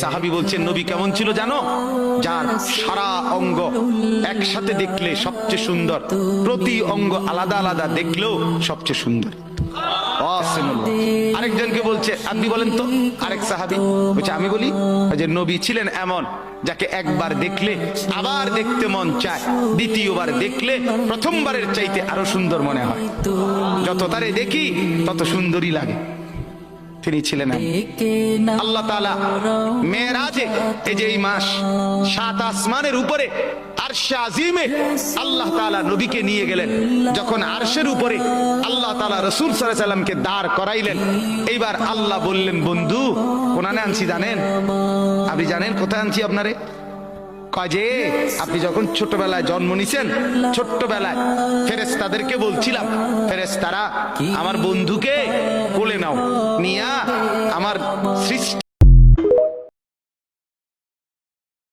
সাহাবী বলছেন নবী কেমন ছিল জানো? যার সারা অঙ্গ একসাথে দেখলে সবচেয়ে সুন্দর, প্রতি অঙ্গ আলাদা আলাদা দেখলেও সবচেয়ে সুন্দর। আরেকজনকে বলছে আপনি বলেন তো, আরেক সাহাবী বলছে আমি বলি যে নবী ছিলেন এমন যাকে একবার দেখলে আবার দেখতে মন চায়, দ্বিতীয়বার দেখলে প্রথমবারের চাইতে আরো সুন্দর মনে হয়, যত তারে দেখি তত সুন্দরই লাগে। তিনি ছিলেন আল্লাহ তাআলা মেরাজে, এই যে এই মাস 7 আসমানের উপরে আরশে আজিমে আল্লাহ তাআলা নবীকে নিয়ে গেলেন। যখন আরশের উপরে আল্লাহ তাআলা রাসূল সাল্লাল্লাহু আলাইহি সাল্লামকে দাঁড় করাইলেন, এইবার আল্লাহ বললেন বন্ধু কোনানে আনছি জানেন? আপনি জানেন কোথায় আনছি আপনারে? কাজে আপনি যখন ছোটবেলায় জন্ম নিছেন, ছোট্টবেলায় ফেরেশতাদেরকে বলছিলাম ফেরেশতারা আমার বন্ধুকে কোলে নাও, নিয়া আমার সৃষ্টি